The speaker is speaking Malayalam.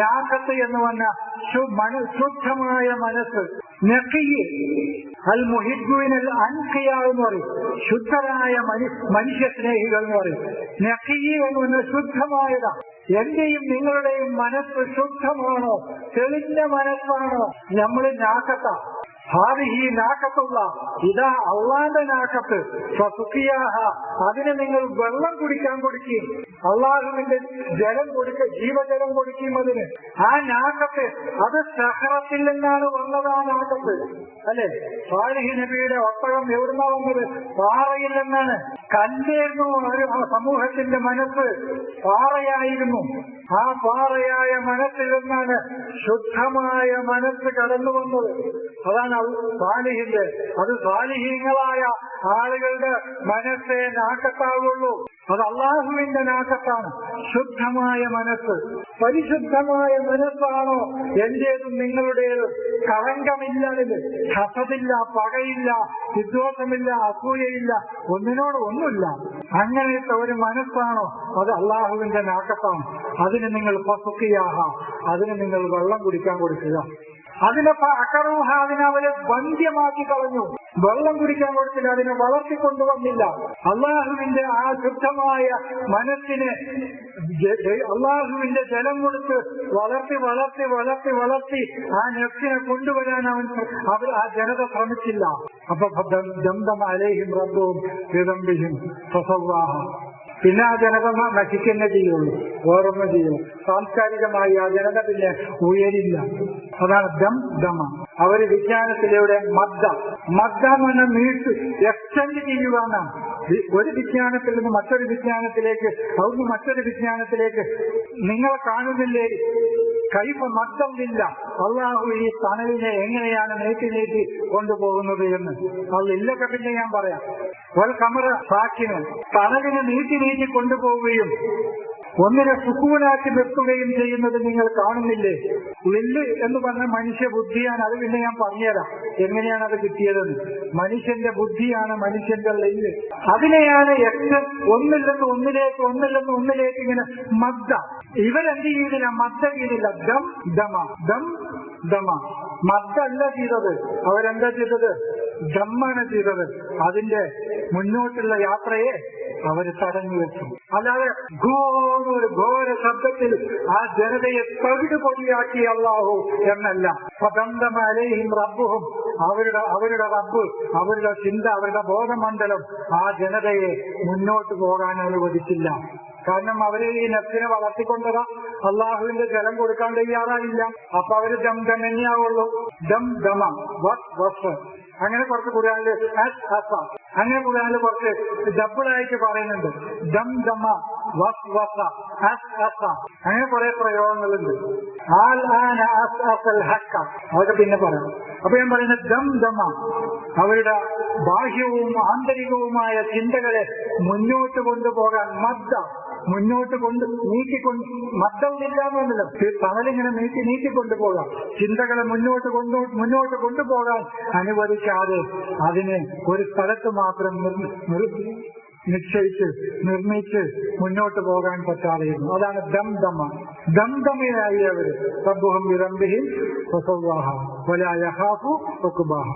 നാഖത്ത് എന്ന് പറഞ്ഞ ശുദ്ധമായ മനസ്സ്. നഖിയ് അൽ മുഹിബ്ബുനൽ അൻഖിയ എന്ന് പറയും, ശുദ്ധരായ മനുഷ്യ സ്നേഹികൾ എന്ന് പറയും. നഖിയ് എന്ന് പറഞ്ഞ ശുദ്ധമായതാ. എന്റെയും നിങ്ങളുടെയും മനസ്സ് ശുദ്ധമാണോ, തെളിഞ്ഞ മനസ്സാണോ? നമ്മൾ നാഖത്താ. ഹാദിഹി നാഖത്തുള്ള, ഇതാ അള്ളാന്റെ നാഖത്ത്. ഫസുഖിയാഹ, അതിന് നിങ്ങൾ വെള്ളം കുടിക്കാൻ കൊടുക്കുകയും അള്ളാഹുവിന്റെ ജലം കൊടുക്കുക, ജീവജലം കൊടുക്കുകയും അതിന്. ആ നാഖത്ത് അത് സഹറത്തിൽ നിന്നാണ് വന്നത്. ആ നാഖത്ത് അല്ലെ, സാലിഹ് നബിയുടെ ഒട്ടകം എവിടുന്നാ വന്നത്? പാറയിൽ നിന്നാണ്. കല്ലായിരുന്നു ഒരു സമൂഹത്തിന്റെ മനസ്സ്, പാറയായിരുന്നു. ആ പാറയായ മനസ്സിൽ നിന്നാണ് ശുദ്ധമായ മനസ്സ് കടന്നു വന്നത്. അതാണ് സാലിഹിന്റെ. അത് സാലിഹീങ്ങളായ ആളുകളുടെ മനസ്സേ നാക്കത്താവുള്ളൂ. അത് അള്ളാഹുവിന്റെ നാക്കത്താണ്. ശുദ്ധമായ മനസ്സ്, പരിശുദ്ധമായ മനസ്സാണോ എന്റേതും നിങ്ങളുടേതും? കളങ്കമില്ലതിൽ, ഹസദില്ല, പകയില്ല, വിദ്വേഷമില്ല, അസൂയയില്ല, ഒന്നിനോട് ഒന്നുമില്ല. അങ്ങനത്തെ ഒരു മനസ്സാണോ? അത് അള്ളാഹുവിന്റെ നാക്കത്താണ്. അതിന് നിങ്ങൾ ഫസുഖിയാഹ, അതിന് നിങ്ങൾ വെള്ളം കുടിക്കാൻ കൊടുക്കുക. അതിനപ്പോ അക്കറൂഹ, അതിനവരെ വന്ധ്യമാക്കി കളഞ്ഞു. വെള്ളം കുടിക്കാൻ കൊടുത്തില്ല, അതിനെ വളർത്തിക്കൊണ്ടുവന്നില്ല. അള്ളാഹുവിന്റെ ആ ശുദ്ധമായ മനസ്സിനെ അള്ളാഹുവിന്റെ ജലം കൊടുത്ത് വളർത്തി വളർത്തി വളർത്തി വളർത്തി ആ നെഫ്സിനെ കൊണ്ടുവരാൻ അവർ ആ ജനത ശ്രമിച്ചില്ല. അപ്പൊ ദംദമ അലൈഹിം റബ്ബുഹും ബിദംബിഹിം ഫസവ്വാഹ. പിന്നെ ആ ജനത നശിക്കുന്നേ ചെയ്യുള്ളൂ, വേറൊന്നും ചെയ്യുള്ളൂ. സാംസ്കാരികമായി ആ ജനത പിന്നെ ഉയരില്ല. അതാണ് ദംദമ. അവര് വിജ്ഞാനത്തിലൂടെ മദ്ദ എന്ന് പറഞ്ഞാൽ നീട്ട്, എക്സ്റ്റെൻഡ് ചെയ്യുക എന്നാണ്. ഒരു വിജ്ഞാനത്തിൽ നിന്ന് മറ്റൊരു വിജ്ഞാനത്തിലേക്ക്, അവിടുന്ന് മറ്റൊരു വിജ്ഞാനത്തിലേക്ക്. നിങ്ങൾ കാണുന്നില്ലേ കൈഫ മദ്ദമില്ല, അള്ളാഹു ഈ തണലിനെ എങ്ങനെയാണ് നീട്ടി കൊണ്ടുപോകുന്നത് എന്ന്. അതില്ലൊക്കെ പിന്നെ ഞാൻ പറയാം. ഒരു കമറ സാക്കിന് തണലിനെ നീട്ടി കൊണ്ടുപോവുകയും ഒന്നിനെ സുക്കൂനാക്കി നിർത്തുകയും ചെയ്യുന്നത് നിങ്ങൾ കാണുന്നില്ലേ? ലില്ല് എന്ന് പറഞ്ഞ മനുഷ്യ ബുദ്ധിയാണ്. അത് പിന്നെ ഞാൻ പറഞ്ഞുതരാം എങ്ങനെയാണ് അത് കിട്ടിയതെന്ന്. മനുഷ്യന്റെ ബുദ്ധിയാണ് മനുഷ്യന്റെ ലില്ല്. അതിനെയാണ് ഒന്നില്ലെന്ന് ഒന്നിലേക്ക് ഇങ്ങനെ മദ്ദ. ഇവരെന്ത് ചെയ്തില്ല? മദ്ദ ചെയ്തില്ല. ദം ദമ മദ്ദല്ല ചെയ്തത്. അവരെന്താ ചെയ്തത്? ദമ്മാണ് ചെയ്തത്. അതിന്റെ മുന്നോട്ടുള്ള യാത്രയെ അവര് തടഞ്ഞു വെച്ചു. അല്ലാതെ ഒരു ഘോര ശബ്ദത്തിൽ ആ ജനതയെ തവിട് പൊടിയാക്കി അല്ലാഹു എന്നല്ല. ഫദംദമ അലൈഹിം റബ്ബുഹും, അവരുടെ റബ്ബ്, അവരുടെ ചിന്ത, അവരുടെ ബോധമണ്ഡലം ആ ജനതയെ മുന്നോട്ട് പോകാൻ അനുവദിച്ചില്ല. കാരണം അവര് ഈ നെഫ്സിനെ വളർത്തിക്കൊണ്ടതാ. അള്ളാഹുവിന്റെ ജലം കൊടുക്കാൻ തയ്യാറായില്ല. അപ്പൊ അവര് ദം തന്നെയാവുള്ളൂ. ദം വസ്. അങ്ങനെ കുറച്ച് ഖുർആനില് അങ്ങനെ ഖുർആനില് കുറച്ച് ഡബിളായിട്ട് പറയുന്നുണ്ട്. ദം വസ് അങ്ങനെ കുറെ പ്രയോഗങ്ങളുണ്ട്. അതൊക്കെ പിന്നെ പറയാം. അപ്പൊ ഞാൻ പറയുന്നത് ദം അവരുടെ ബാഹ്യവും ആന്തരികവുമായ ചിന്തകളെ മുന്നോട്ട് കൊണ്ടുപോകാൻ മദ്ദ, മുന്നോട്ട് മദ്ദമില്ലാന്നല്ലോ, തണലിങ്ങനെ നീട്ടിക്കൊണ്ടുപോകാൻ, ചിന്തകളെ മുന്നോട്ട് കൊണ്ടുപോകാൻ അനുവദിക്കാതെ അതിനെ ഒരു സ്ഥലത്ത് മാത്രം നിർണയിച്ച് മുന്നോട്ട് പോകാൻ പറ്റാതെയിരുന്നു. അതാണ് ദംദമയായി അവര്. റബ്ബുഹും ബിദംബിഹിം ഫസവ്വാഹ വലാ യഖാഫു ഉഖ്ബാഹ.